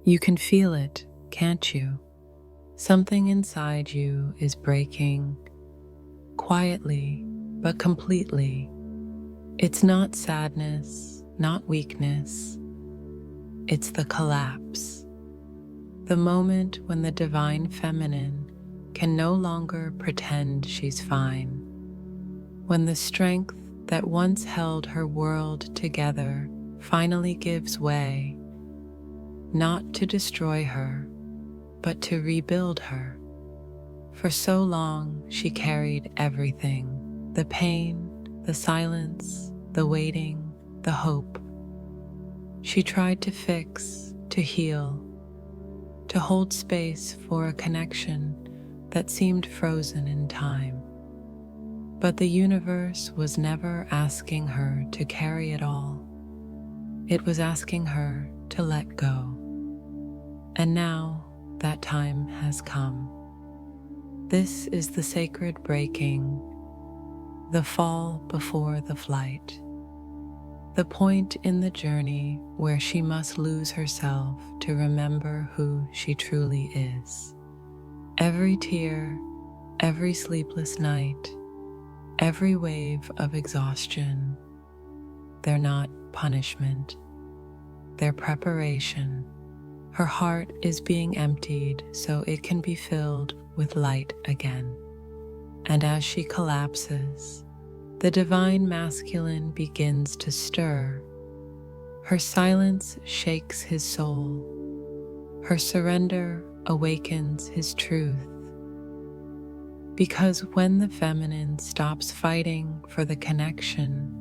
You can feel it, can't you? Something inside you is breaking, quietly but completely. It's not sadness, not weakness. It's the collapse. The moment when the divine feminine can no longer pretend she's fine. When the strength that once held her world together finally gives way, not to destroy her, but to rebuild her. For so long, she carried everything: the pain, the silence, the waiting, the hope. She tried to fix, to heal, to hold space for a connection that seemed frozen in time. But the universe was never asking her to carry it all. It was asking her to let go. And now that time has come. This is the sacred breaking, the fall before the flight, the point in the journey where she must lose herself to remember who she truly is. Every tear, every sleepless night, every wave of exhaustion, they're not punishment, they're preparation. Her heart is being emptied so it can be filled with light again. And as she collapses, the divine masculine begins to stir. Her silence shakes his soul. Her surrender awakens his truth. Because when the feminine stops fighting for the connection,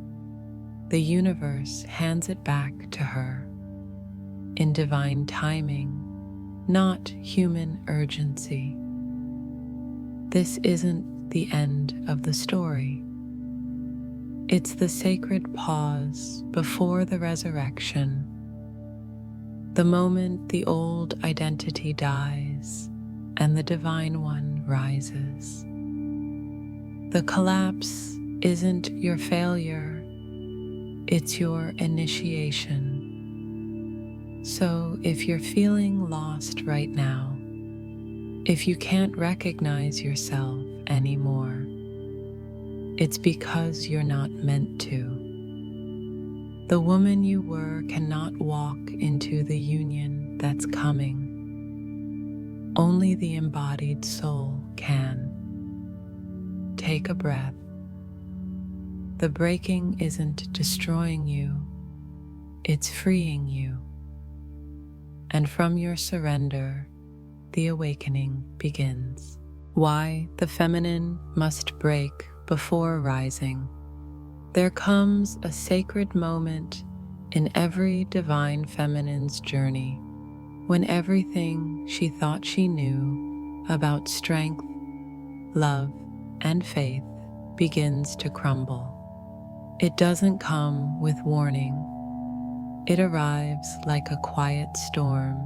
the universe hands it back to her in divine timing, not human urgency. This isn't the end of the story. It's the sacred pause before the resurrection, the moment the old identity dies and the divine one rises. The collapse isn't your failure, it's your initiation. So if you're feeling lost right now, if you can't recognize yourself anymore, it's because you're not meant to. The woman you were cannot walk into the union that's coming. Only the embodied soul can. Take a breath. The breaking isn't destroying you, it's freeing you. And from your surrender, the awakening begins. Why the feminine must break before rising. There comes a sacred moment in every divine feminine's journey when everything she thought she knew about strength, love, and faith begins to crumble. It doesn't come with warning. It arrives like a quiet storm,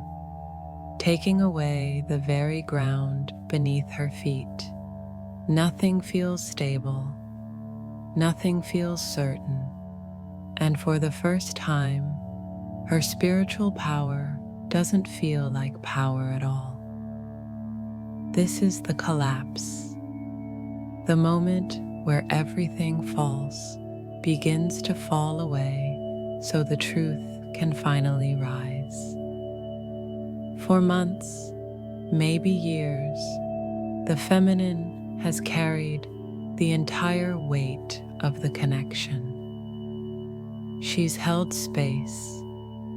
taking away the very ground beneath her feet. Nothing feels stable, nothing feels certain, and for the first time, her spiritual power doesn't feel like power at all. This is the collapse, the moment where everything false begins to fall away so the truth can finally rise. For months, maybe years, the feminine has carried the entire weight of the connection. She's held space,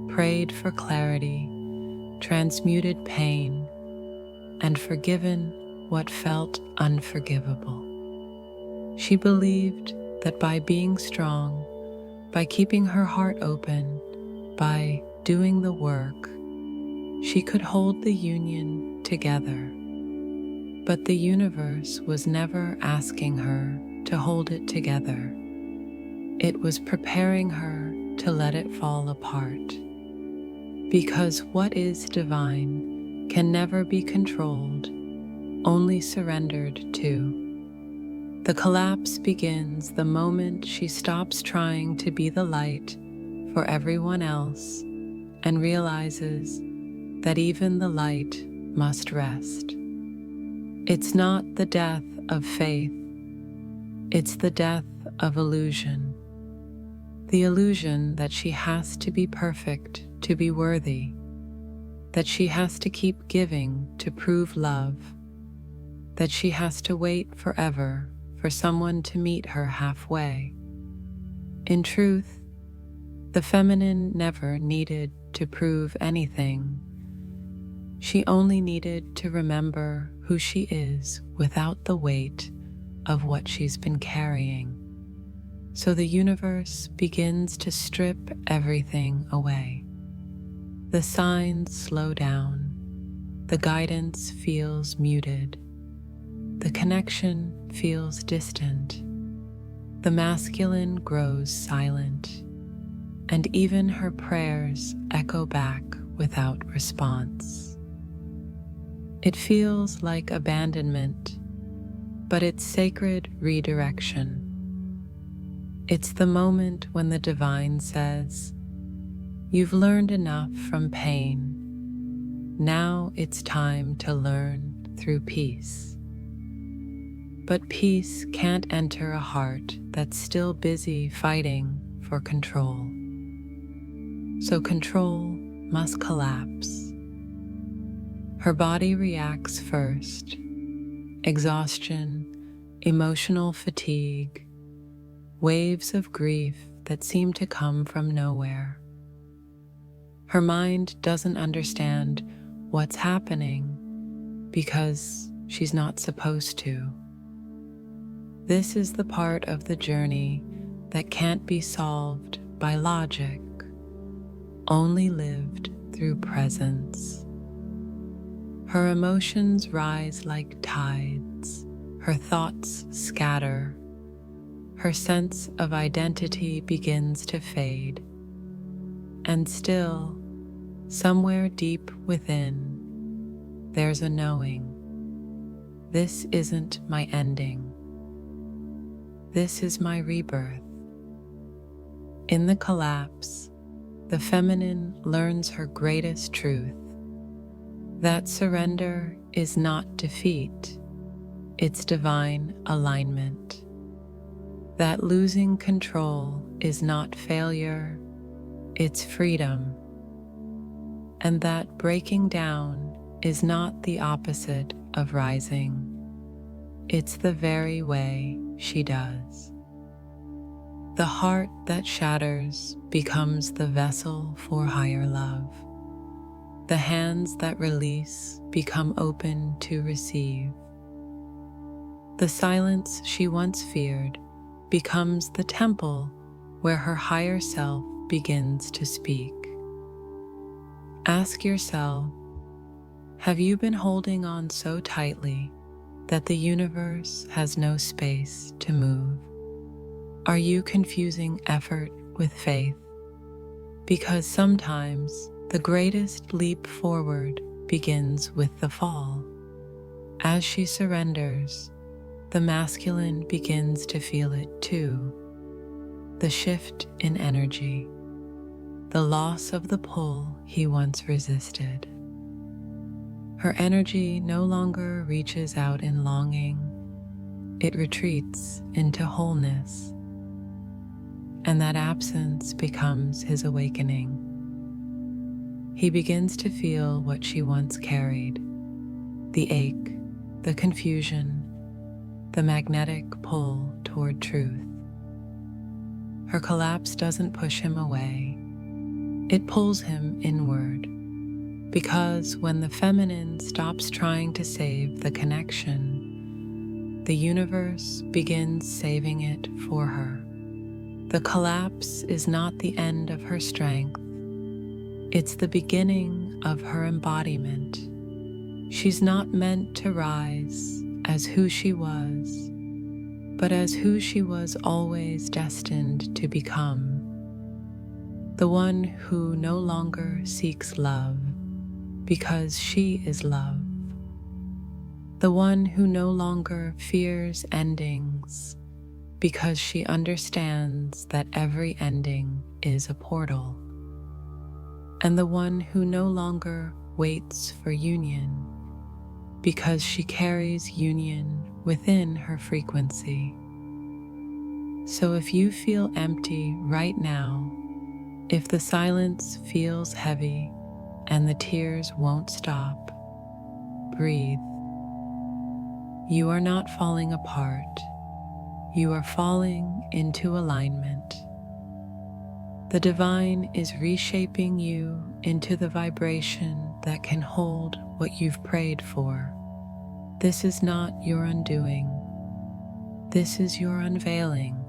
prayed for clarity, transmuted pain, and forgiven what felt unforgivable. She believed that by being strong, by keeping her heart open, by doing the work, she could hold the union together. But the universe was never asking her to hold it together. It was preparing her to let it fall apart. Because what is divine can never be controlled, only surrendered to. The collapse begins the moment she stops trying to be the light for everyone else and realizes that even the light must rest. It's not the death of faith, it's the death of illusion. The illusion that she has to be perfect to be worthy, that she has to keep giving to prove love, that she has to wait forever for someone to meet her halfway. In truth, the feminine never needed to prove anything. She only needed to remember who she is without the weight of what she's been carrying. So the universe begins to strip everything away. The signs slow down, the guidance feels muted, the connection feels distant, the masculine grows silent, and even her prayers echo back without response. It feels like abandonment, but it's sacred redirection. It's the moment when the divine says, "You've learned enough from pain. Now it's time to learn through peace." But peace can't enter a heart that's still busy fighting for control. So control must collapse. Her body reacts first: exhaustion, emotional fatigue, waves of grief that seem to come from nowhere. Her mind doesn't understand what's happening because she's not supposed to. This is the part of the journey that can't be solved by logic, only lived through presence. Her emotions rise like tides, her thoughts scatter, her sense of identity begins to fade, and still, somewhere deep within, there's a knowing. This isn't my ending. This is my rebirth. In the collapse, the feminine learns her greatest truth, that surrender is not defeat, it's divine alignment. That losing control is not failure, it's freedom. And that breaking down is not the opposite of rising, it's the very way she does. The heart that shatters becomes the vessel for higher love. The hands that release become open to receive. The silence she once feared becomes the temple where her higher self begins to speak. Ask yourself, have you been holding on so tightly that the universe has no space to move? Are you confusing effort with faith? Because sometimes the greatest leap forward begins with the fall. As she surrenders, the masculine begins to feel it too. The shift in energy, the loss of the pull he once resisted. Her energy no longer reaches out in longing, it retreats into wholeness. And that absence becomes his awakening. He begins to feel what she once carried, the ache, the confusion, the magnetic pull toward truth. Her collapse doesn't push him away, it pulls him inward, because when the feminine stops trying to save the connection, the universe begins saving it for her. The collapse is not the end of her strength, it's the beginning of her embodiment. She's not meant to rise as who she was, but as who she was always destined to become. The one who no longer seeks love because she is love. The one who no longer fears endings because she understands that every ending is a portal. And the one who no longer waits for union because she carries union within her frequency. So if you feel empty right now, if the silence feels heavy and the tears won't stop, breathe. You are not falling apart. You are falling into alignment. The divine is reshaping you into the vibration that can hold what you've prayed for. This is not your undoing. This is your unveiling.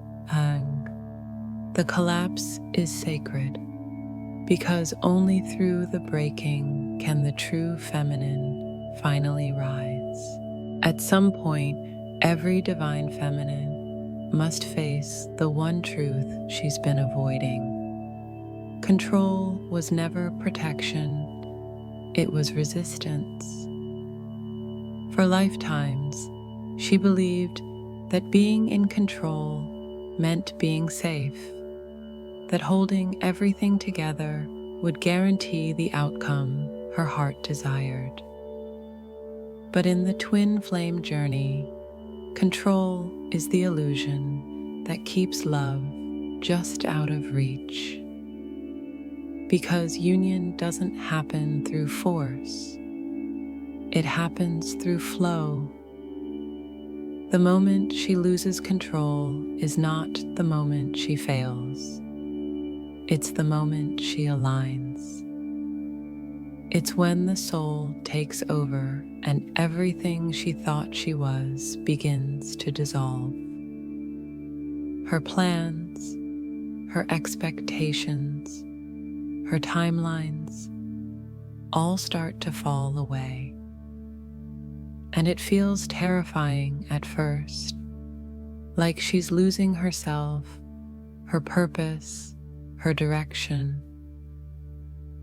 The collapse is sacred because only through the breaking can the true feminine finally rise. At some point, every divine feminine must face the one truth she's been avoiding. Control was never protection, it was resistance. For lifetimes, she believed that being in control meant being safe, that holding everything together would guarantee the outcome her heart desired. But in the twin flame journey, control is the illusion that keeps love just out of reach. Because union doesn't happen through force, it happens through flow. The moment she loses control is not the moment she fails. It's the moment she aligns. It's when the soul takes over and everything she thought she was begins to dissolve. Her plans, her expectations, her timelines all start to fall away. And it feels terrifying at first, like she's losing herself, her purpose, her direction.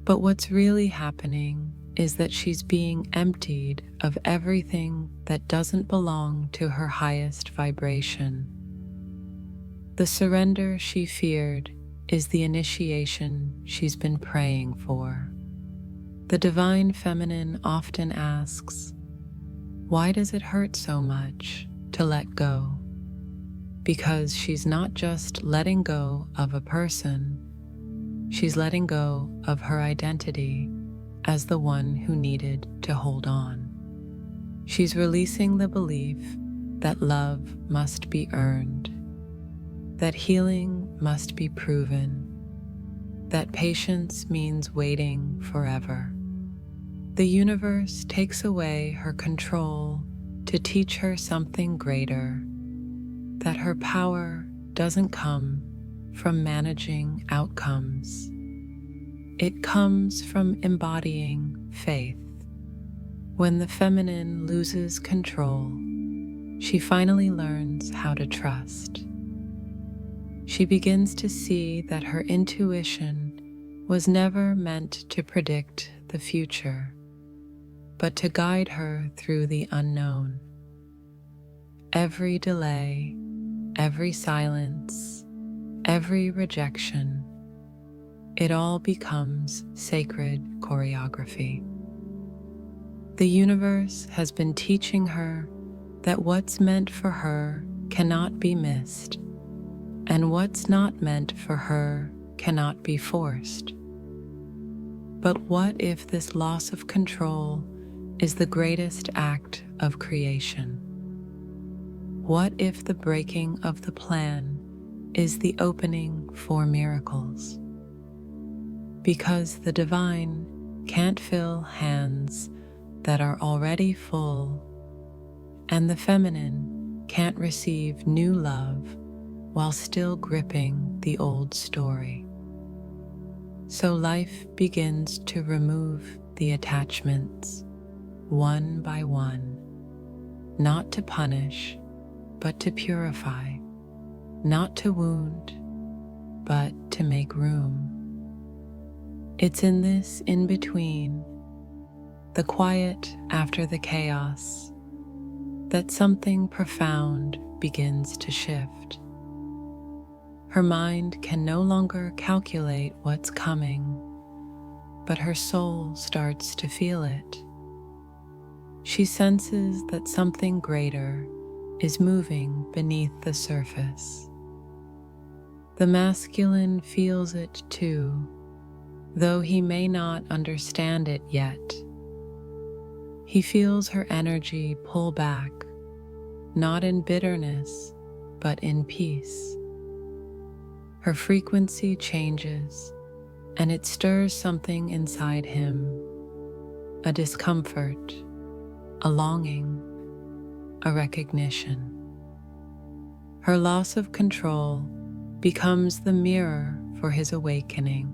But what's really happening is that she's being emptied of everything that doesn't belong to her highest vibration. The surrender she feared is the initiation she's been praying for. The divine feminine often asks, why does it hurt so much to let go? Because she's not just letting go of a person, she's letting go of her identity as the one who needed to hold on. She's releasing the belief that love must be earned, that healing must be proven, that patience means waiting forever. The universe takes away her control to teach her something greater, that her power doesn't come from managing outcomes. It comes from embodying faith. When the feminine loses control, she finally learns how to trust. She begins to see that her intuition was never meant to predict the future, but to guide her through the unknown. Every delay, every silence, every rejection, it all becomes sacred choreography. The universe has been teaching her that what's meant for her cannot be missed, and what's not meant for her cannot be forced. But what if this loss of control is the greatest act of creation? What if the breaking of the plan is the opening for miracles? Because the divine can't fill hands that are already full, and the feminine can't receive new love while still gripping the old story. So life begins to remove the attachments, one by one, not to punish, but to purify, not to wound, but to make room. It's in this in-between, the quiet after the chaos, that something profound begins to shift. Her mind can no longer calculate what's coming, but her soul starts to feel it. She senses that something greater is moving beneath the surface. The masculine feels it too, though he may not understand it yet. He feels her energy pull back, not in bitterness, but in peace. Her frequency changes, and it stirs something inside him, a discomfort, a longing, a recognition. Her loss of control becomes the mirror for his awakening,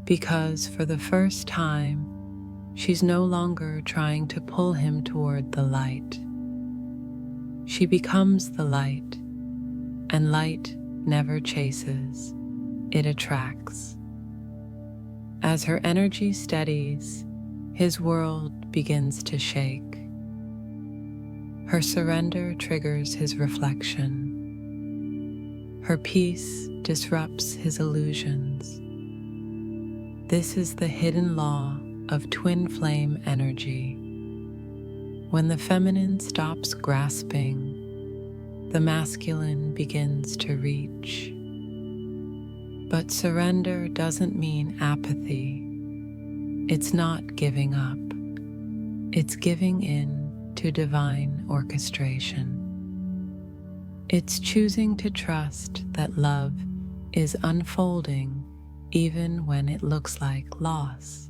because for the first time, she's no longer trying to pull him toward the light. She becomes the light, and light never chases, it attracts. As her energy steadies, his world begins to shake. Her surrender triggers his reflection. Her peace disrupts his illusions. This is the hidden law of twin flame energy. When the feminine stops grasping, the masculine begins to reach. But surrender doesn't mean apathy. It's not giving up. It's giving in to divine orchestration. It's choosing to trust that love is unfolding even when it looks like loss.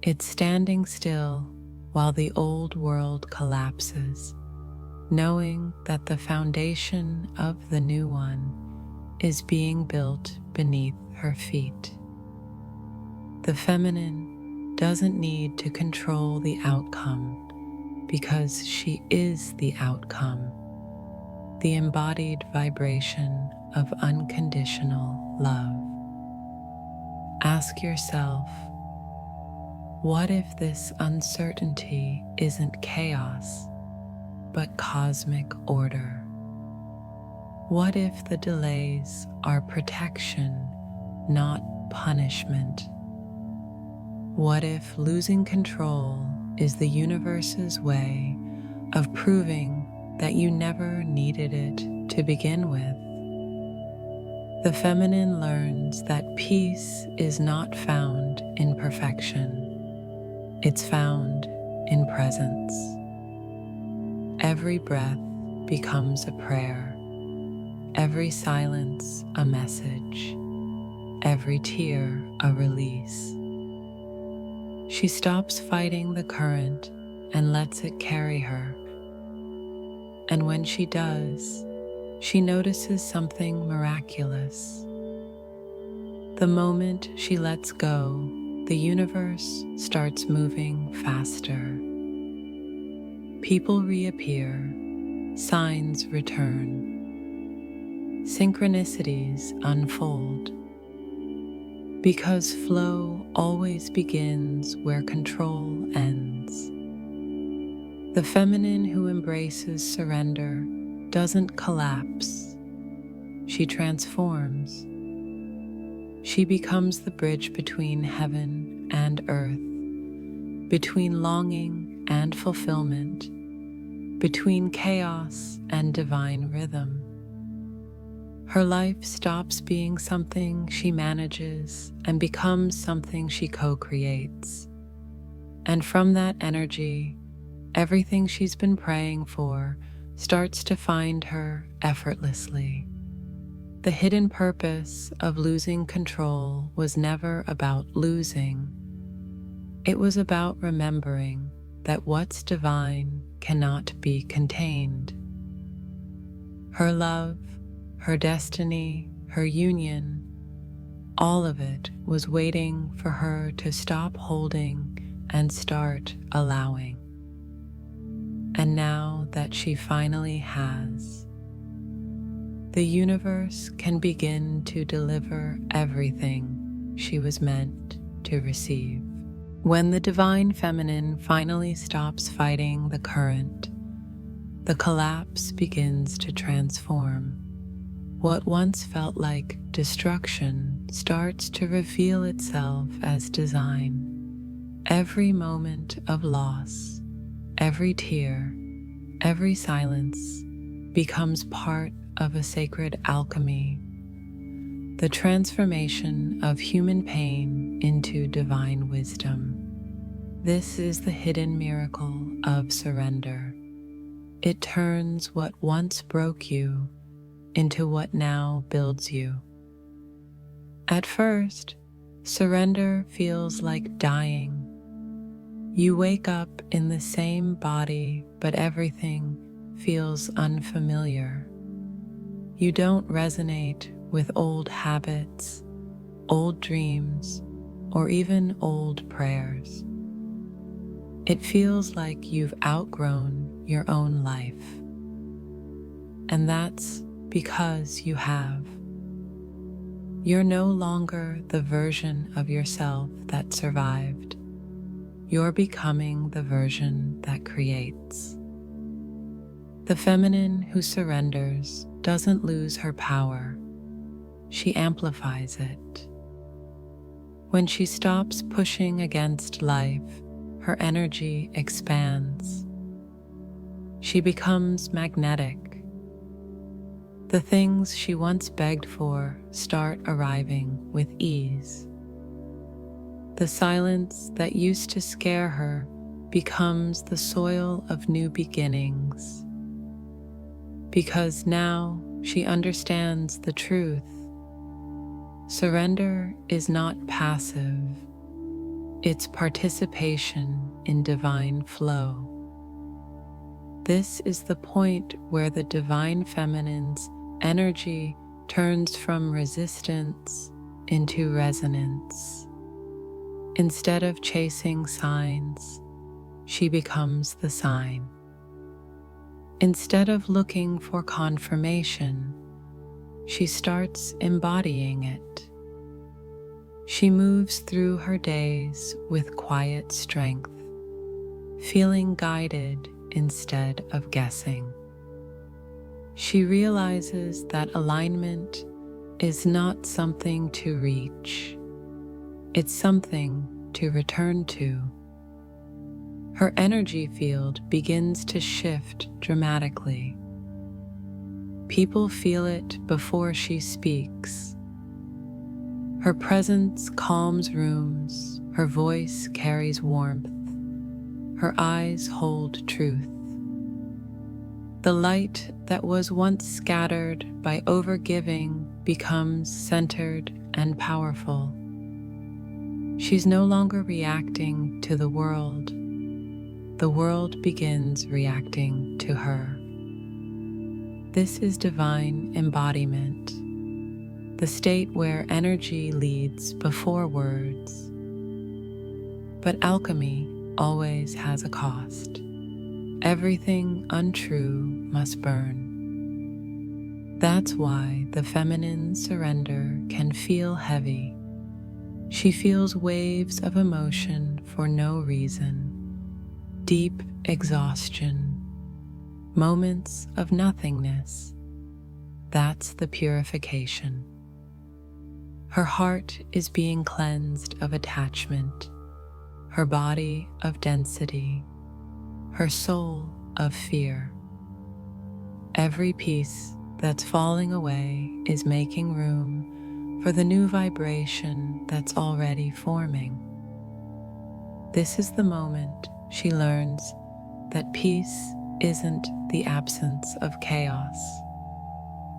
It's standing still while the old world collapses, knowing that the foundation of the new one is being built beneath her feet. The feminine doesn't need to control the outcome because she is the outcome, the embodied vibration of unconditional love. Ask yourself, what if this uncertainty isn't chaos, but cosmic order? What if the delays are protection, not punishment? What if losing control is the universe's way of proving that you never needed it to begin with? The feminine learns that peace is not found in perfection. It's found in presence. Every breath becomes a prayer, every silence a message, every tear a release. She stops fighting the current and lets it carry her. And when she does, she notices something miraculous. The moment she lets go, the universe starts moving faster. People reappear, signs return, synchronicities unfold. Because flow always begins where control ends. The feminine who embraces surrender doesn't collapse. She transforms. She becomes the bridge between heaven and earth, between longing and fulfillment, between chaos and divine rhythm. Her life stops being something she manages and becomes something she co-creates. And from that energy, everything she's been praying for starts to find her effortlessly. The hidden purpose of losing control was never about losing. It was about remembering that what's divine cannot be contained. Her love, her destiny, her union, all of it was waiting for her to stop holding and start allowing. And now that she finally has, the universe can begin to deliver everything she was meant to receive. When the divine feminine finally stops fighting the current, the collapse begins to transform. What once felt like destruction starts to reveal itself as design. Every moment of loss, every tear, every silence becomes part of a sacred alchemy, the transformation of human pain into divine wisdom. This is the hidden miracle of surrender. It turns what once broke you into what now builds you. At first, surrender feels like dying. You wake up in the same body, but everything feels unfamiliar. You don't resonate with old habits, old dreams, or even old prayers. It feels like you've outgrown your own life. And that's because you have. You're no longer the version of yourself that survived. You're becoming the version that creates. The feminine who surrenders doesn't lose her power. She amplifies it. When she stops pushing against life, her energy expands. She becomes magnetic. The things she once begged for start arriving with ease. The silence that used to scare her becomes the soil of new beginnings. Because now she understands the truth. Surrender is not passive. It's participation in divine flow. This is the point where the divine feminine's energy turns from resistance into resonance. Instead of chasing signs, she becomes the sign. Instead of looking for confirmation, she starts embodying it. She moves through her days with quiet strength, feeling guided instead of guessing. She realizes that alignment is not something to reach. It's something to return to. Her energy field begins to shift dramatically. People feel it before she speaks. Her presence calms rooms, her voice carries warmth, her eyes hold truth. The light that was once scattered by overgiving becomes centered and powerful. She's no longer reacting to the world. The world begins reacting to her. This is divine embodiment, the state where energy leads before words. But alchemy always has a cost. Everything untrue must burn. That's why the feminine surrender can feel heavy. She feels waves of emotion for no reason, deep exhaustion, moments of nothingness. That's the purification. Her heart is being cleansed of attachment, her body of density, her soul of fear. Every piece that's falling away is making room for the new vibration that's already forming. This is the moment she learns that peace isn't the absence of chaos.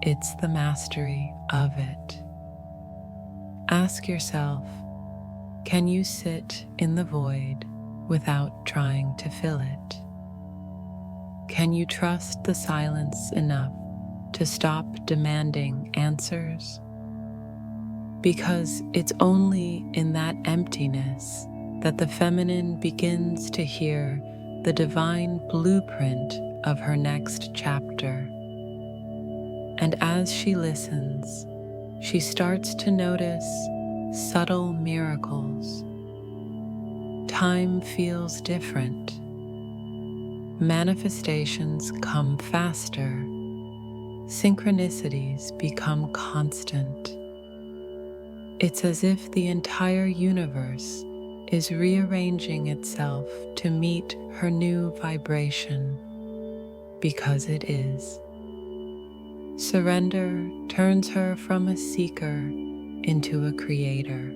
It's the mastery of it. Ask yourself, can you sit in the void without trying to fill it? Can you trust the silence enough to stop demanding answers? Because it's only in that emptiness that the feminine begins to hear the divine blueprint of her next chapter. And as she listens, she starts to notice subtle miracles. Time feels different. Manifestations come faster. Synchronicities become constant. It's as if the entire universe is rearranging itself to meet her new vibration, because it is. Surrender turns her from a seeker into a creator,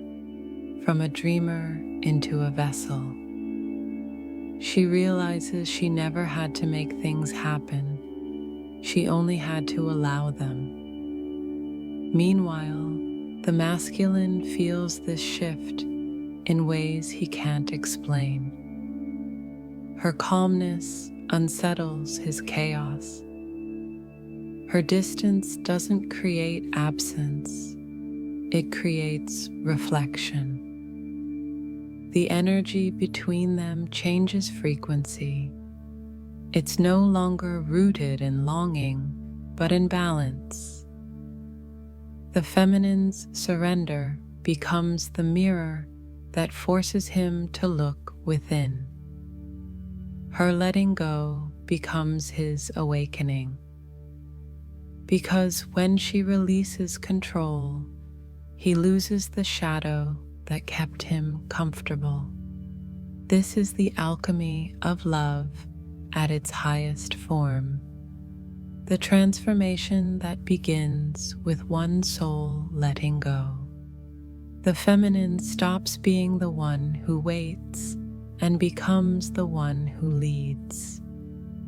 from a dreamer into a vessel. She realizes she never had to make things happen. She only had to allow them. Meanwhile, the masculine feels this shift in ways he can't explain. Her calmness unsettles his chaos. Her distance doesn't create absence, it creates reflection. The energy between them changes frequency. It's no longer rooted in longing, but in balance. The feminine's surrender becomes the mirror that forces him to look within. Her letting go becomes his awakening. Because when she releases control, he loses the shadow that kept him comfortable. This is the alchemy of love at its highest form. The transformation that begins with one soul letting go. The feminine stops being the one who waits and becomes the one who leads,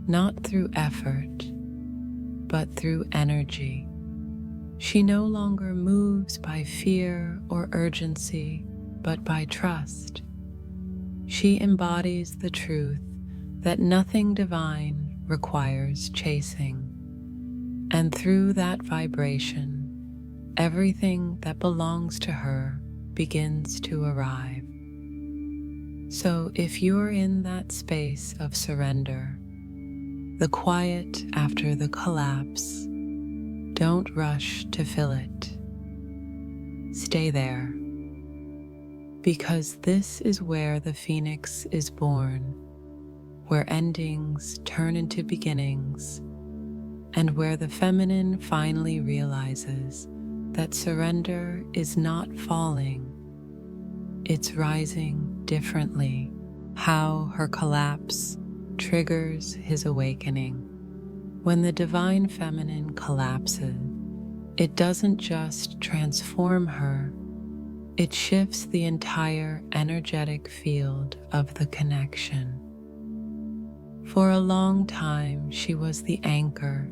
not through effort, but through energy. She no longer moves by fear or urgency, but by trust. She embodies the truth that nothing divine requires chasing. And through that vibration, everything that belongs to her begins to arrive. So if you're in that space of surrender, the quiet after the collapse, don't rush to fill it. Stay there, because this is where the phoenix is born, where endings turn into beginnings, and where the feminine finally realizes that surrender is not falling, it's rising differently. How her collapse triggers his awakening. When the divine feminine collapses, it doesn't just transform her, it shifts the entire energetic field of the connection. For a long time, she was the anchor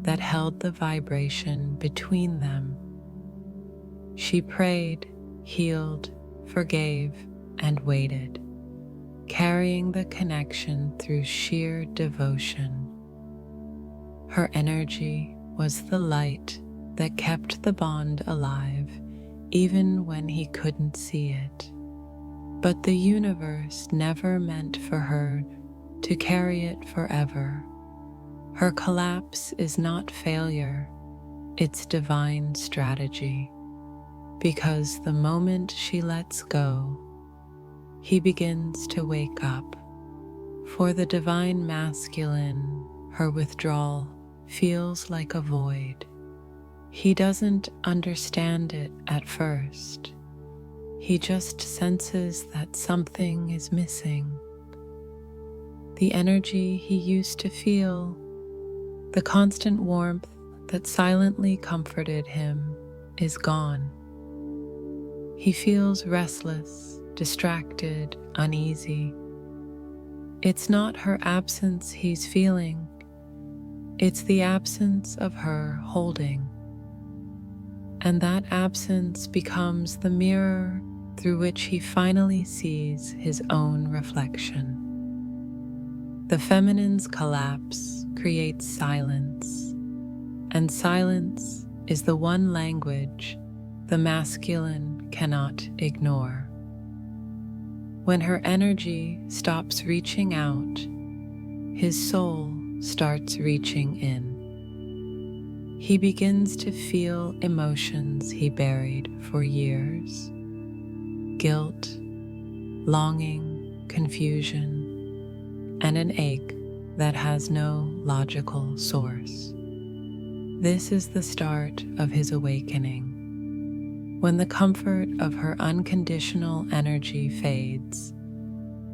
that held the vibration between them. She prayed, healed, forgave, and waited, carrying the connection through sheer devotion. Her energy was the light that kept the bond alive, even when he couldn't see it. But the universe never meant for her to carry it forever. Her collapse is not failure, it's divine strategy. Because the moment she lets go, he begins to wake up. For the divine masculine, her withdrawal feels like a void. He doesn't understand it at first. He just senses that something is missing. The energy he used to feel, the constant warmth that silently comforted him, is gone. He feels restless, distracted, uneasy. It's not her absence he's feeling, it's the absence of her holding. And that absence becomes the mirror through which he finally sees his own reflection. The feminine's collapse creates silence, and silence is the one language the masculine cannot ignore. When her energy stops reaching out, his soul starts reaching in. He begins to feel emotions he buried for years: guilt, longing, confusion, and an ache that has no logical source. This is the start of his awakening. When the comfort of her unconditional energy fades,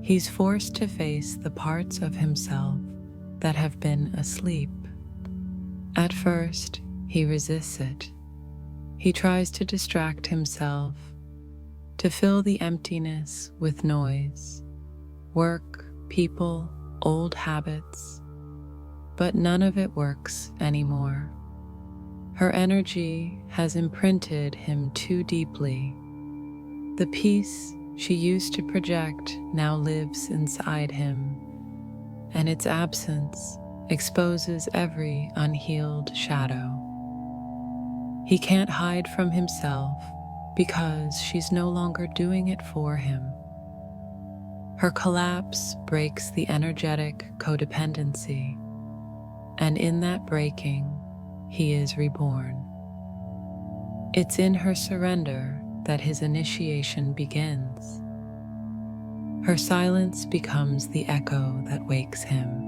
he's forced to face the parts of himself that have been asleep. At first, he resists it. He tries to distract himself, to fill the emptiness with noise, work, people, old habits, but none of it works anymore. Her energy has imprinted him too deeply. The peace she used to project now lives inside him, and its absence exposes every unhealed shadow. He can't hide from himself because she's no longer doing it for him. Her collapse breaks the energetic codependency, and in that breaking, he is reborn. It's in her surrender that his initiation begins. Her silence becomes the echo that wakes him.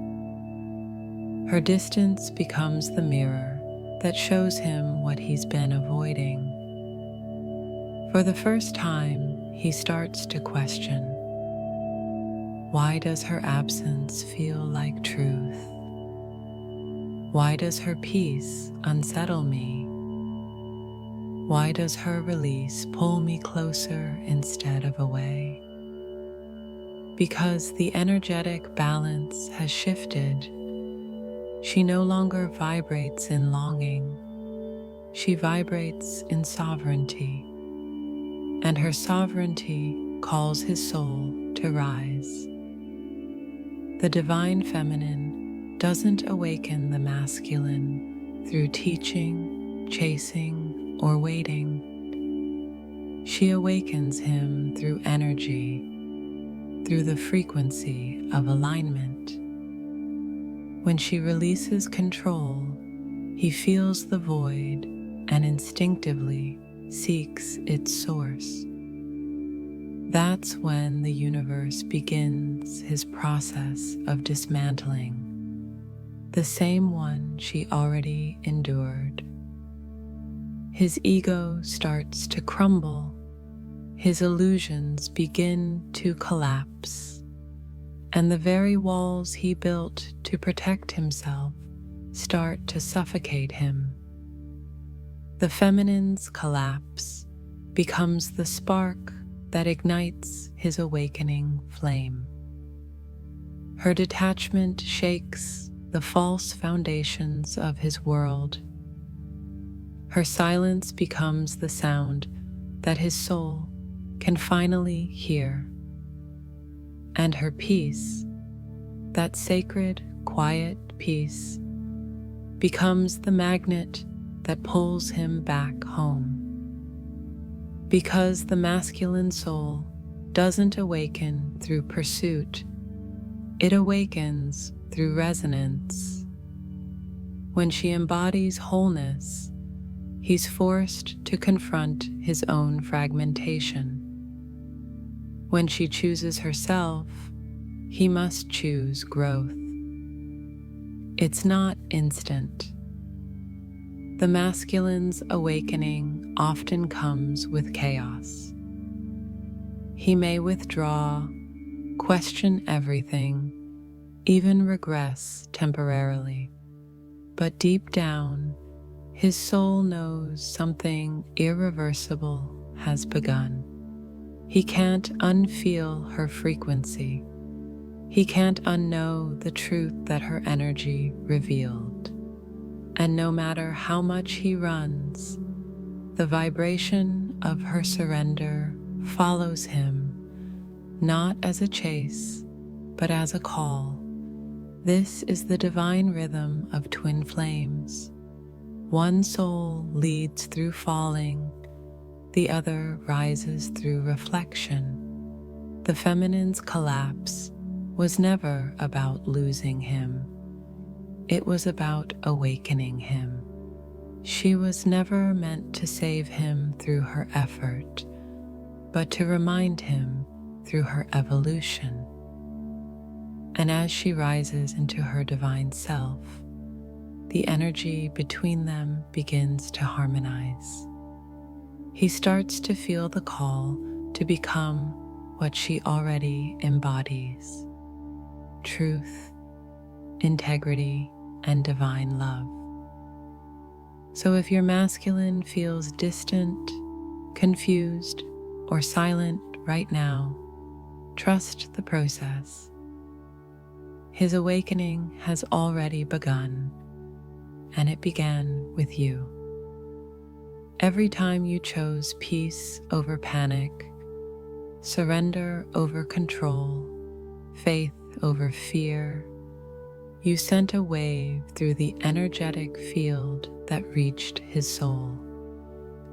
Her distance becomes the mirror that shows him what he's been avoiding. For the first time, he starts to question, why does her absence feel like truth? Why does her peace unsettle me? Why does her release pull me closer instead of away? Because the energetic balance has shifted. She no longer vibrates in longing. She vibrates in sovereignty. And her sovereignty calls his soul to rise. The divine feminine doesn't awaken the masculine through teaching, chasing, or waiting. She awakens him through energy, through the frequency of alignment. When she releases control, he feels the void and instinctively seeks its source. That's when the universe begins his process of dismantling, the same one she already endured. His ego starts to crumble, his illusions begin to collapse, and the very walls he built to protect himself start to suffocate him. The feminine's collapse becomes the spark that ignites his awakening flame. Her detachment shakes the false foundations of his world. Her silence becomes the sound that his soul can finally hear. And her peace, that sacred, quiet peace, becomes the magnet that pulls him back home. Because the masculine soul doesn't awaken through pursuit, it awakens through resonance. When she embodies wholeness, he's forced to confront his own fragmentation. When she chooses herself, he must choose growth. It's not instant. The masculine's awakening often comes with chaos. He may withdraw, question everything, even regress temporarily. But deep down, his soul knows something irreversible has begun. He can't unfeel her frequency. He can't unknow the truth that her energy revealed. And no matter how much he runs, the vibration of her surrender follows him, not as a chase, but as a call. This is the divine rhythm of twin flames. One soul leads through falling, the other rises through reflection. The feminine's collapse was never about losing him. It was about awakening him. She was never meant to save him through her effort, but to remind him through her evolution. And as she rises into her divine self, the energy between them begins to harmonize. he starts to feel the call to become what she already embodies: truth, integrity, and divine love. So if your masculine feels distant, confused, or silent right now, trust the process. His awakening has already begun, and it began with you. Every time you chose peace over panic, surrender over control, faith over fear, you sent a wave through the energetic field that reached his soul.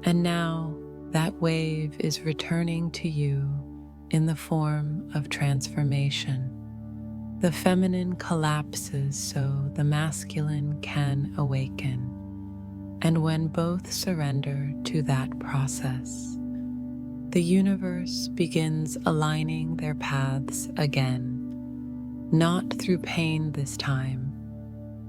And now that wave is returning to you in the form of transformation. The feminine collapses so the masculine can awaken. And when both surrender to that process, the universe begins aligning their paths again, not through pain this time,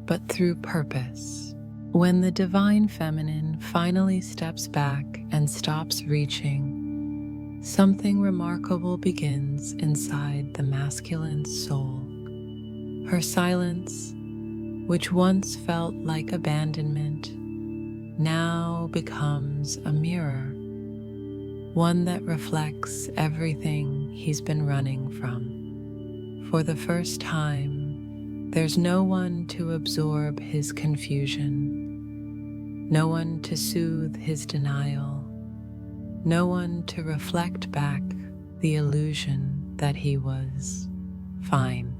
but through purpose. When the divine feminine finally steps back and stops reaching, something remarkable begins inside the masculine's soul. Her silence, which once felt like abandonment, now becomes a mirror, one that reflects everything he's been running from. For the first time, there's no one to absorb his confusion, no one to soothe his denial, no one to reflect back the illusion that he was fine.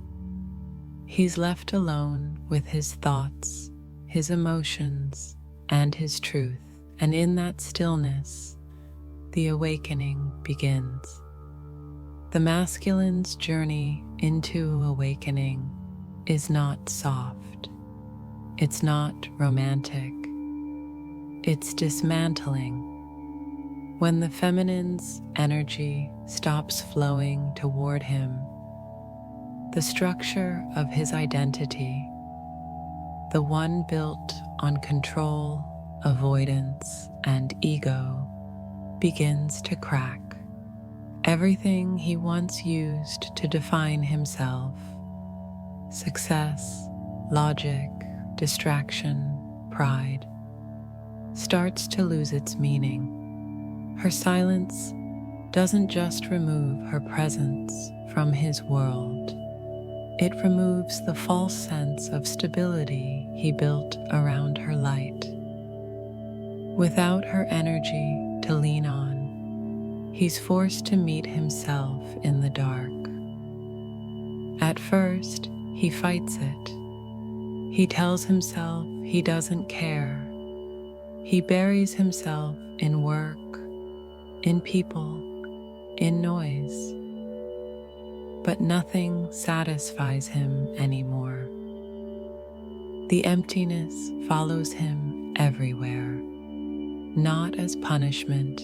He's left alone with his thoughts, his emotions, and his truth, and in that stillness, the awakening begins. The masculine's journey into awakening is not soft, it's not romantic, it's dismantling. When the feminine's energy stops flowing toward him, the structure of his identity, the one built on control, avoidance, and ego, begins to crack. Everything he once used to define himself, success, logic, distraction, pride, starts to lose its meaning. Her silence doesn't just remove her presence from his world, it removes the false sense of stability he built around her light. Without her energy to lean on, he's forced to meet himself in the dark. At first, he fights it. He tells himself he doesn't care. He buries himself in work, in people, in noise. But nothing satisfies him anymore. The emptiness follows him everywhere, not as punishment,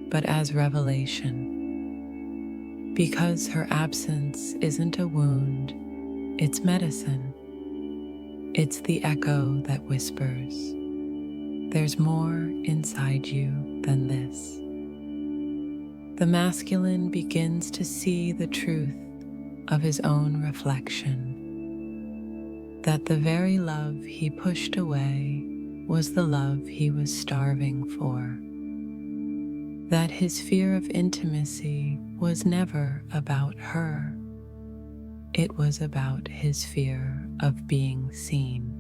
but as revelation. Because her absence isn't a wound, it's medicine. It's the echo that whispers, "There's more inside you than this." The masculine begins to see the truth of his own reflection, that the very love he pushed away was the love he was starving for, that his fear of intimacy was never about her, it was about his fear of being seen,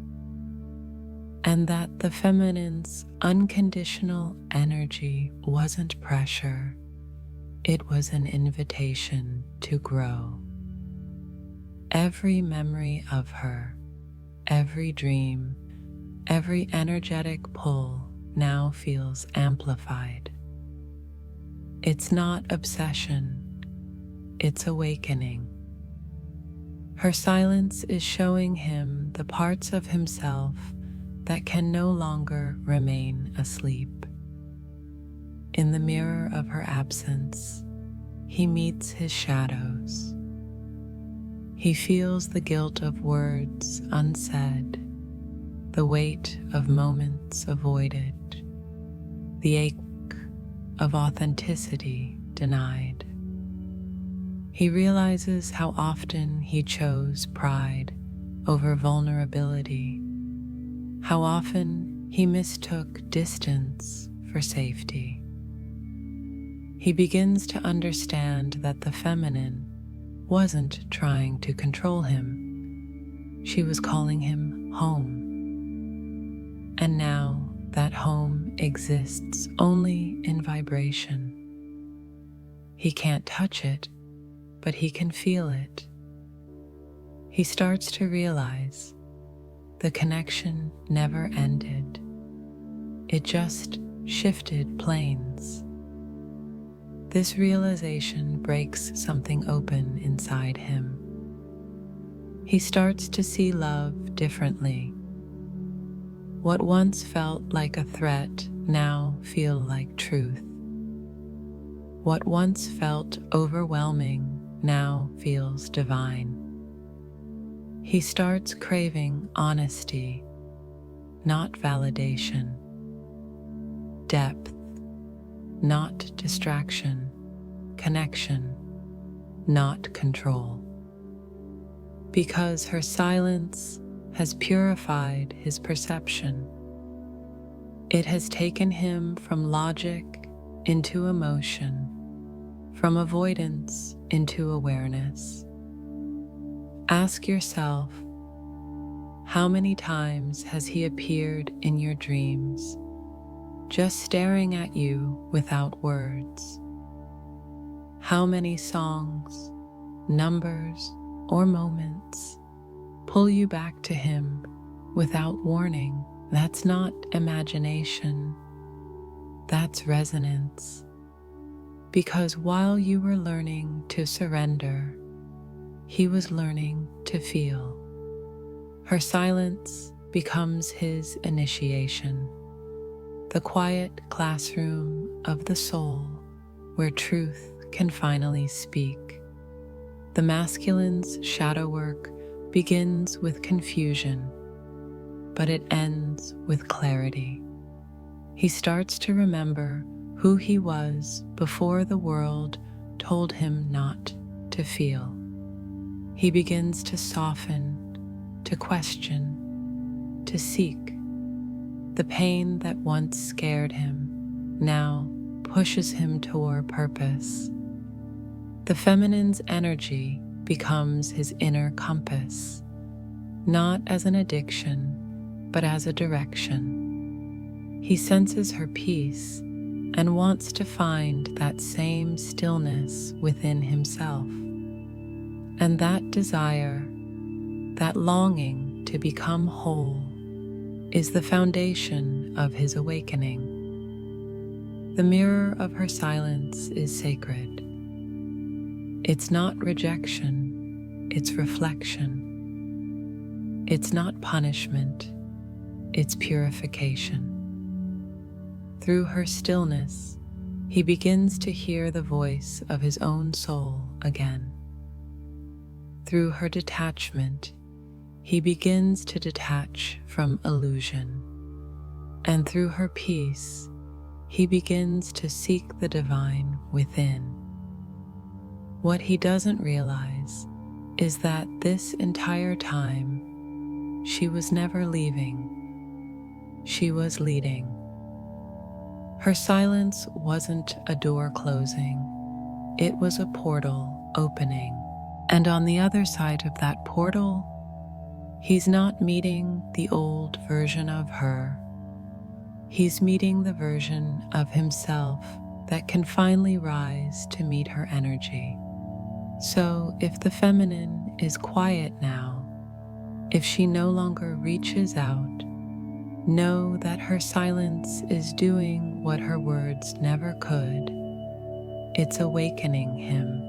and that the feminine's unconditional energy wasn't pressure, it was an invitation to grow. Every memory of her, every dream, every energetic pull now feels amplified. It's not obsession, it's awakening. Her silence is showing him the parts of himself that can no longer remain asleep. In the mirror of her absence, he meets his shadows. He feels the guilt of words unsaid, the weight of moments avoided, the ache of authenticity denied. He realizes how often he chose pride over vulnerability, how often he mistook distance for safety. He begins to understand that the feminine wasn't trying to control him. She was calling him home. And now that home exists only in vibration. He can't touch it, but he can feel it. He starts to realize the connection never ended. It just shifted planes. This realization breaks something open inside him. He starts to see love differently. What once felt like a threat now feels like truth. What once felt overwhelming now feels divine. He starts craving honesty, not validation, depth, not distraction, connection, not control. Because her silence has purified his perception. It has taken him from logic into emotion, from avoidance into awareness. Ask yourself, how many times has he appeared in your dreams, just staring at you without words? How many songs, numbers, or moments pull you back to him without warning? That's not imagination, that's resonance. Because while you were learning to surrender, he was learning to feel. Her silence becomes his initiation, the quiet classroom of the soul where truth can finally speak. The masculine's shadow work begins with confusion, but it ends with clarity. He starts to remember who he was before the world told him not to feel. He begins to soften, to question, to seek. The pain that once scared him now pushes him toward purpose. The feminine's energy becomes his inner compass, not as an addiction, but as a direction. He senses her peace and wants to find that same stillness within himself. And that desire, that longing to become whole, is the foundation of his awakening. The mirror of her silence is sacred. It's not rejection, it's reflection. It's not punishment, it's purification. Through her stillness, he begins to hear the voice of his own soul again. Through her detachment, he begins to detach from illusion. And through her peace, he begins to seek the divine within. What he doesn't realize is that this entire time, she was never leaving. She was leading. Her silence wasn't a door closing. It was a portal opening. And on the other side of that portal, he's not meeting the old version of her. He's meeting the version of himself that can finally rise to meet her energy. So if the feminine is quiet now, if she no longer reaches out, know that her silence is doing what her words never could. It's awakening him.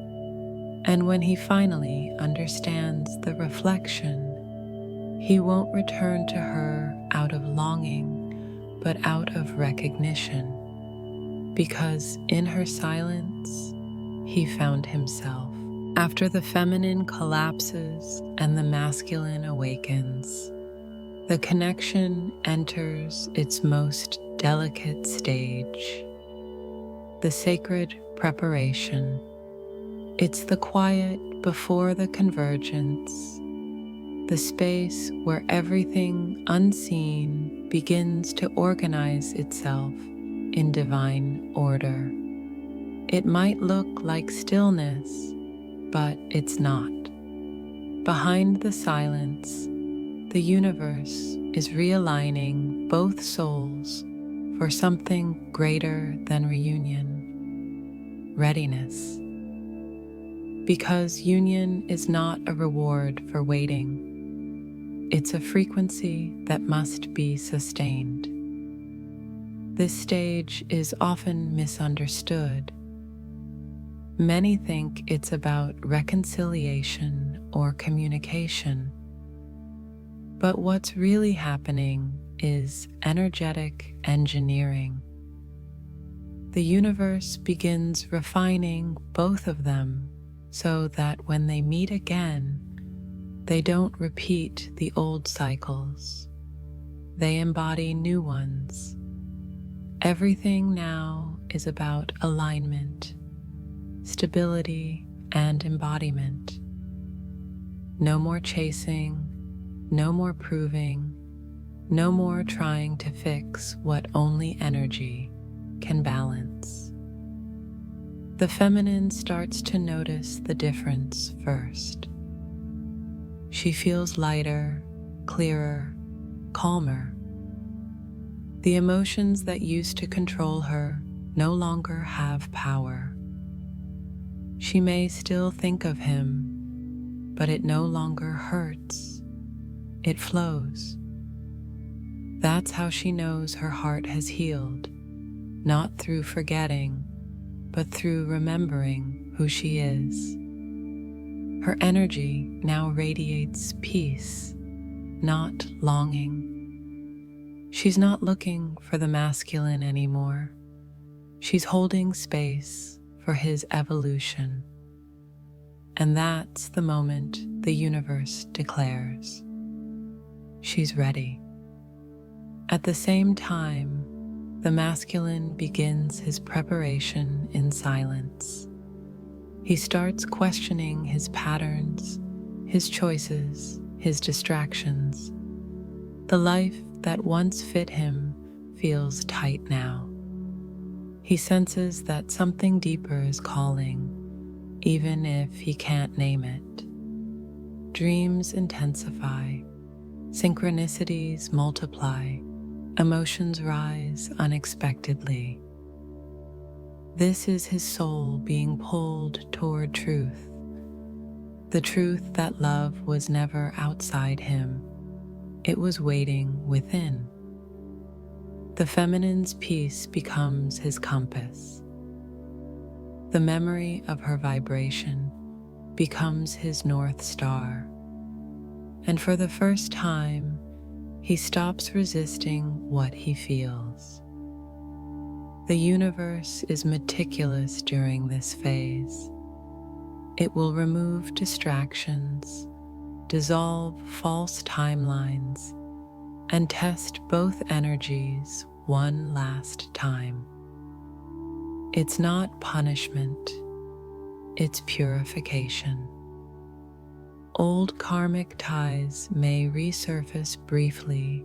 And when he finally understands the reflection, he won't return to her out of longing, but out of recognition, because in her silence, he found himself. After the feminine collapses and the masculine awakens, the connection enters its most delicate stage. the sacred preparation. It's the quiet before the convergence, the space where everything unseen begins to organize itself in divine order. It might look like stillness, but it's not. Behind the silence, the universe is realigning both souls for something greater than reunion, readiness. Because union is not a reward for waiting, it's a frequency that must be sustained. This stage is often misunderstood. Many think it's about reconciliation or communication. But what's really happening is energetic engineering. The universe begins refining both of them so that when they meet again, they don't repeat the old cycles. They embody new ones. Everything now is about alignment, stability, and embodiment. No more chasing, no more proving, no more trying to fix what only energy can balance. The feminine starts to notice the difference first. She feels lighter, clearer, calmer. The emotions that used to control her no longer have power. She may still think of him, but it no longer hurts. It flows. That's how she knows her heart has healed, not through forgetting, but through remembering who she is. Her energy now radiates peace, not longing. She's not looking for the masculine anymore. She's holding space for his evolution. And that's the moment the universe declares she's ready. At the same time, the masculine begins his preparation in silence. He starts questioning his patterns, his choices, his distractions. The life that once fit him feels tight now. He senses that something deeper is calling, even if he can't name it. Dreams intensify, synchronicities multiply, emotions rise unexpectedly. This is his soul being pulled toward truth, the truth that love was never outside him, it was waiting within. The feminine's peace becomes his compass. The memory of her vibration becomes his North Star. And for the first time, he stops resisting what he feels. The universe is meticulous during this phase. It will remove distractions, dissolve false timelines, and test both energies one last time. It's not punishment, it's purification. Old karmic ties may resurface briefly,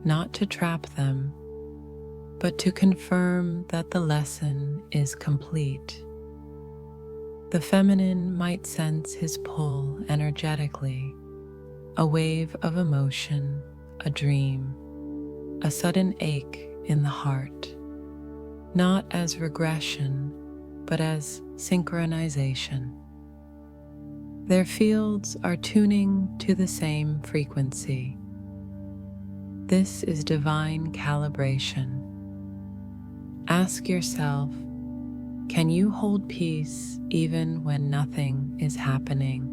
not to trap them, but to confirm that the lesson is complete. The feminine might sense his pull energetically, a wave of emotion, a dream, a sudden ache in the heart, not as regression, but as synchronization. Their fields are tuning to the same frequency. This is divine calibration. Ask yourself, can you hold peace even when nothing is happening?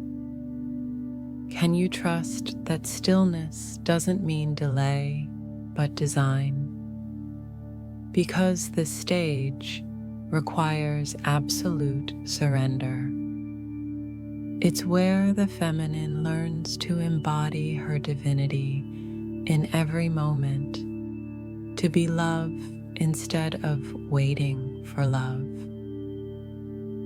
Can you trust that stillness doesn't mean delay, but design? Because this stage requires absolute surrender. It's where the feminine learns to embody her divinity in every moment, to be love instead of waiting for love.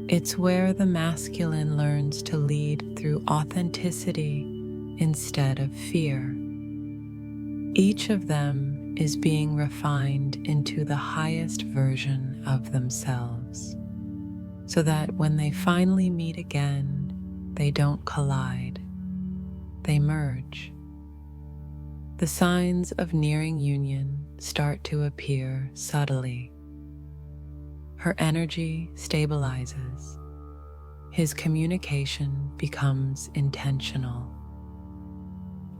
It's where the masculine learns to lead through authenticity instead of fear. Each of them is being refined into the highest version of themselves, so that when they finally meet again, they don't collide, they merge. The signs of nearing union start to appear subtly. Her energy stabilizes. His communication becomes intentional.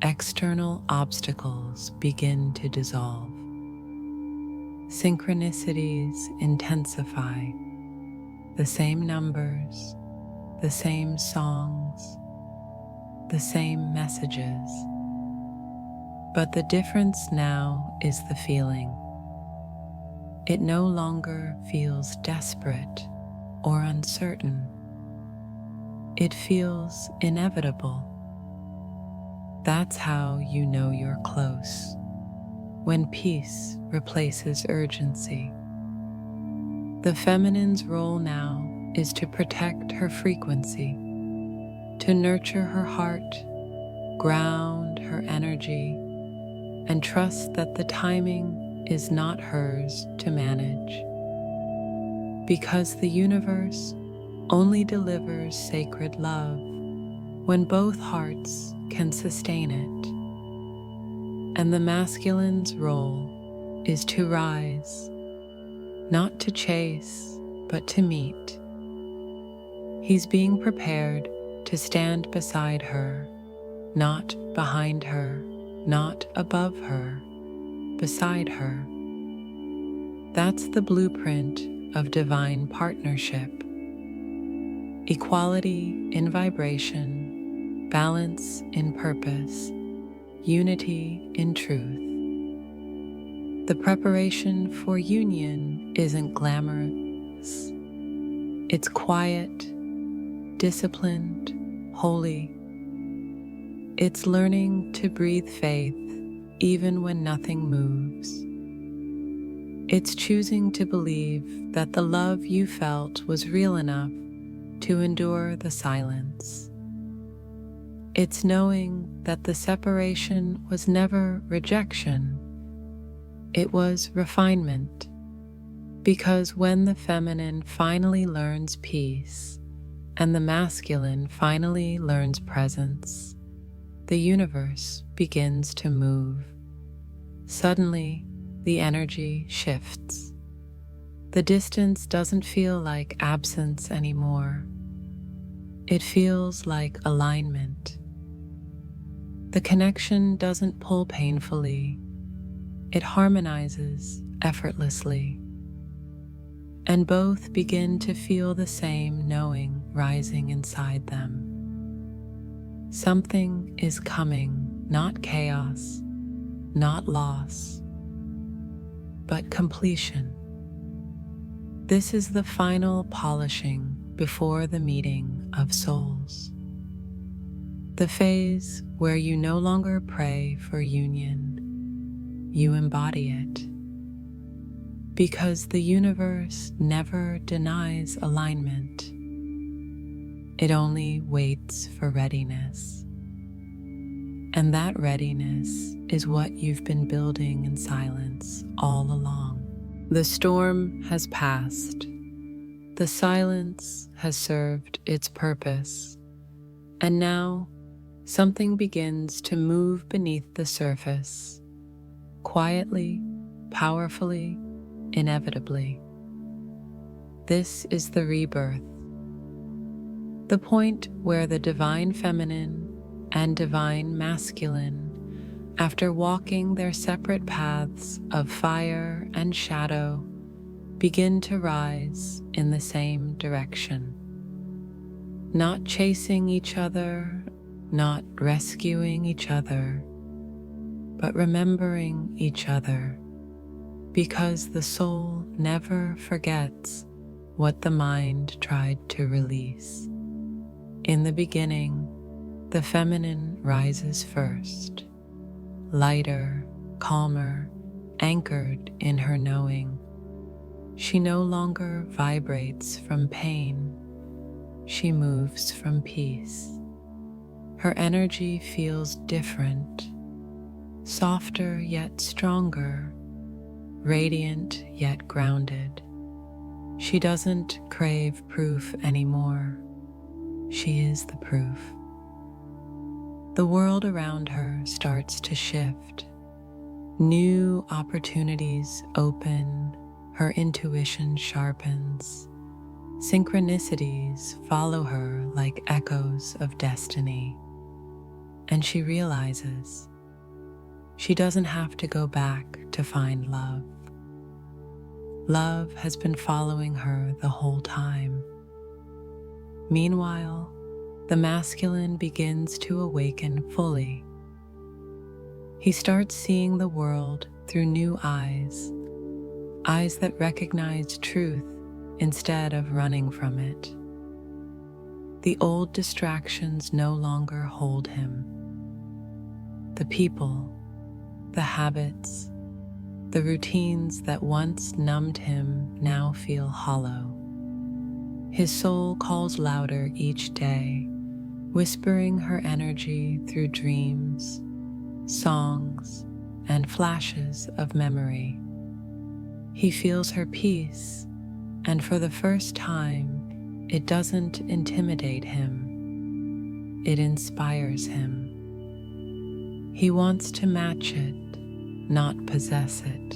External obstacles begin to dissolve. Synchronicities intensify. The same numbers, the same songs, the same messages. But the difference now is the feeling. It no longer feels desperate or uncertain. It feels inevitable. That's how you know you're close, when peace replaces urgency. The feminine's role now is to protect her frequency, to nurture her heart, ground her energy, and trust that the timing is not hers to manage. Because the universe only delivers sacred love when both hearts can sustain it. And the masculine's role is to rise, not to chase, but to meet. He's being prepared to stand beside her, not behind her, not above her, beside her. That's the blueprint of divine partnership. Equality in vibration, balance in purpose, unity in truth. The preparation for union isn't glamorous. It's quiet, disciplined, holy. It's learning to breathe faith even when nothing moves. It's choosing to believe that the love you felt was real enough to endure the silence. It's knowing that the separation was never rejection, it was refinement. Because when the feminine finally learns peace and the masculine finally learns presence, the universe begins to move. Suddenly, the energy shifts. The distance doesn't feel like absence anymore. It feels like alignment. The connection doesn't pull painfully. It harmonizes effortlessly. And both begin to feel the same knowing rising inside them. Something is coming, not chaos, not loss, but completion. This is the final polishing before the meeting of souls. The phase where you no longer pray for union, you embody it. Because the universe never denies alignment. It only waits for readiness. And that readiness is what you've been building in silence all along. The storm has passed. The silence has served its purpose. And now, something begins to move beneath the surface, quietly, powerfully, inevitably. This is the rebirth, the point where the divine feminine and divine masculine, after walking their separate paths of fire and shadow, begin to rise in the same direction. Not chasing each other, not rescuing each other, but remembering each other, because the soul never forgets what the mind tried to release. In the beginning, the feminine rises first, lighter, calmer, anchored in her knowing. She no longer vibrates from pain, she moves from peace. Her energy feels different, softer yet stronger, radiant yet grounded. She doesn't crave proof anymore. She is the proof. The world around her starts to shift. New opportunities open, her intuition sharpens. Synchronicities follow her like echoes of destiny. And she realizes she doesn't have to go back to find love. Love has been following her the whole time. Meanwhile, the masculine begins to awaken fully. He starts seeing the world through new eyes, eyes that recognize truth instead of running from it. The old distractions no longer hold him. The people, the habits, the routines that once numbed him now feel hollow. His soul calls louder each day, whispering her energy through dreams, songs, and flashes of memory. He feels her peace, and for the first time, it doesn't intimidate him. It inspires him. He wants to match it, not possess it.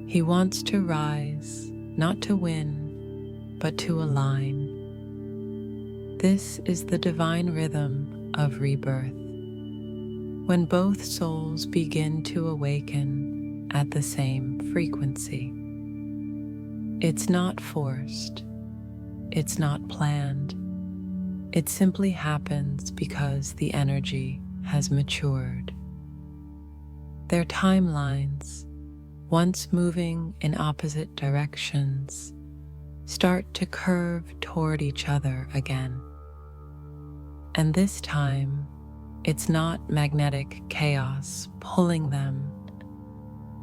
He wants to rise, not to win, but to align. This is the divine rhythm of rebirth, when both souls begin to awaken at the same frequency. It's not forced. It's not planned. It simply happens because the energy has matured. Their timelines, once moving in opposite directions, start to curve toward each other again. And this time, it's not magnetic chaos pulling them.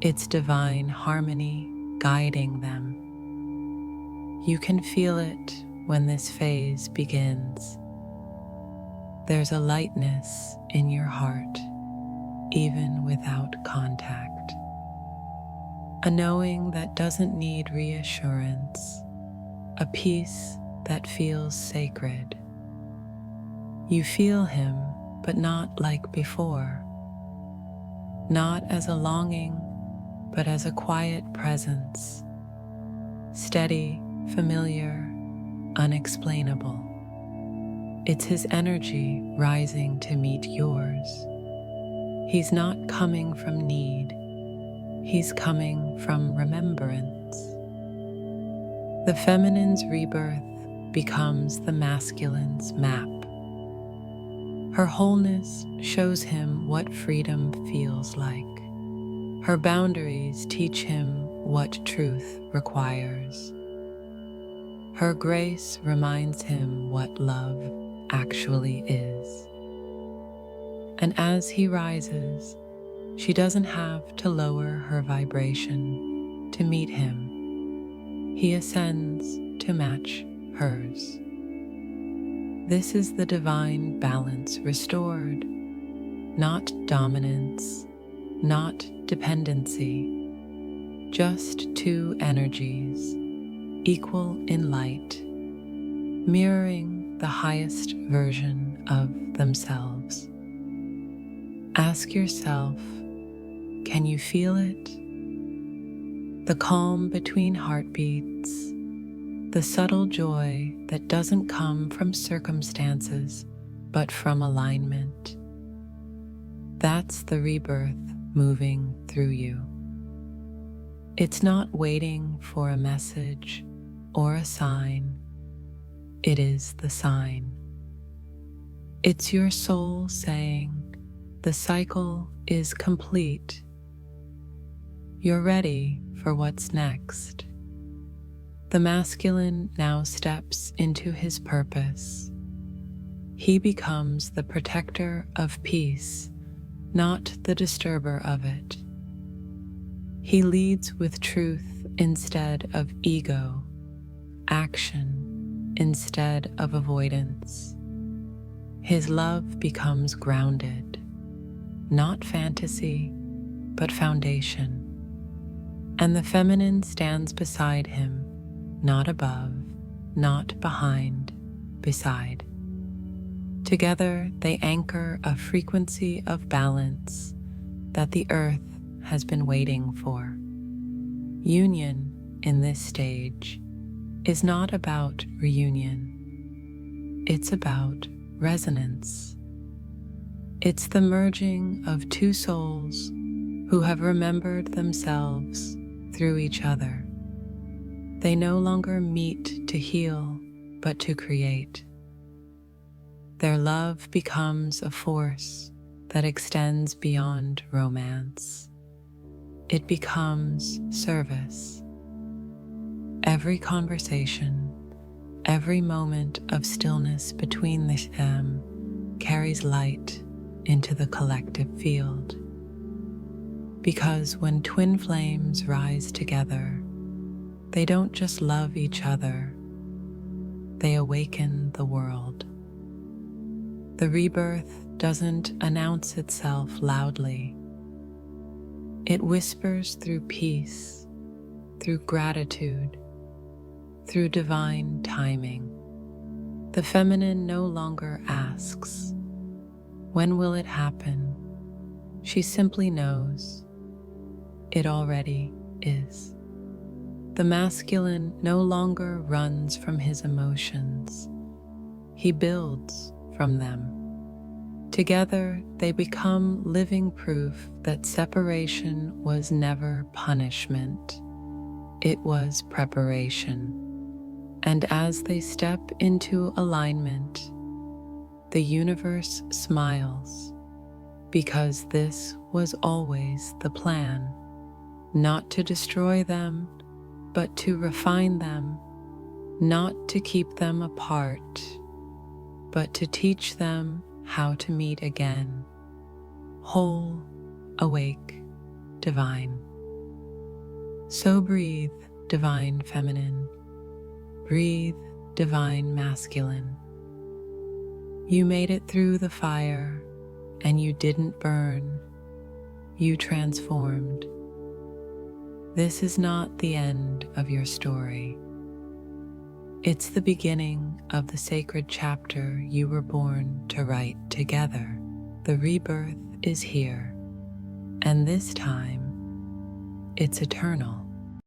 It's divine harmony guiding them. You can feel it when this phase begins. There's a lightness in your heart, even without contact. A knowing that doesn't need reassurance, a peace that feels sacred. You feel him, but not like before. Not as a longing, but as a quiet presence. Steady, familiar, unexplainable. It's his energy rising to meet yours. He's not coming from need. He's coming from remembrance. The feminine's rebirth becomes the masculine's map. Her wholeness shows him what freedom feels like. Her boundaries teach him what truth requires. Her grace reminds him what love actually is. And as he rises, she doesn't have to lower her vibration to meet him. He ascends to match hers. This is the divine balance restored, not dominance, not dependency, just two energies, equal in light, mirroring the highest version of themselves. Ask yourself, can you feel it? The calm between heartbeats, the subtle joy that doesn't come from circumstances, but from alignment. That's the rebirth moving through you. It's not waiting for a message or a sign. It is the sign. It's your soul saying, the cycle is complete. You're ready for what's next. The masculine now steps into his purpose. He becomes the protector of peace, not the disturber of it. He leads with truth instead of ego, action instead of avoidance. His love becomes grounded, not fantasy, but foundation. And the feminine stands beside him, not above, not behind, beside. Together they anchor a frequency of balance that the earth has been waiting for. Union in this stage is not about reunion. It's about resonance. It's the merging of two souls who have remembered themselves through each other. They no longer meet to heal, but to create. Their love becomes a force that extends beyond romance. It becomes service. Every conversation, every moment of stillness between them carries light into the collective field. Because when twin flames rise together, they don't just love each other, they awaken the world. The rebirth doesn't announce itself loudly. It whispers through peace, through gratitude, through divine timing. The feminine no longer asks, "When will it happen?" She simply knows. It already is. The masculine no longer runs from his emotions. He builds from them. Together, they become living proof that separation was never punishment. It was preparation. And as they step into alignment, the universe smiles, because this was always the plan, not to destroy them, but to refine them, not to keep them apart, but to teach them how to meet again, whole, awake, divine. So breathe, divine feminine. Breathe, divine masculine. You made it through the fire, and you didn't burn. You transformed. This is not the end of your story. It's the beginning of the sacred chapter you were born to write together. The rebirth is here, and this time, it's eternal.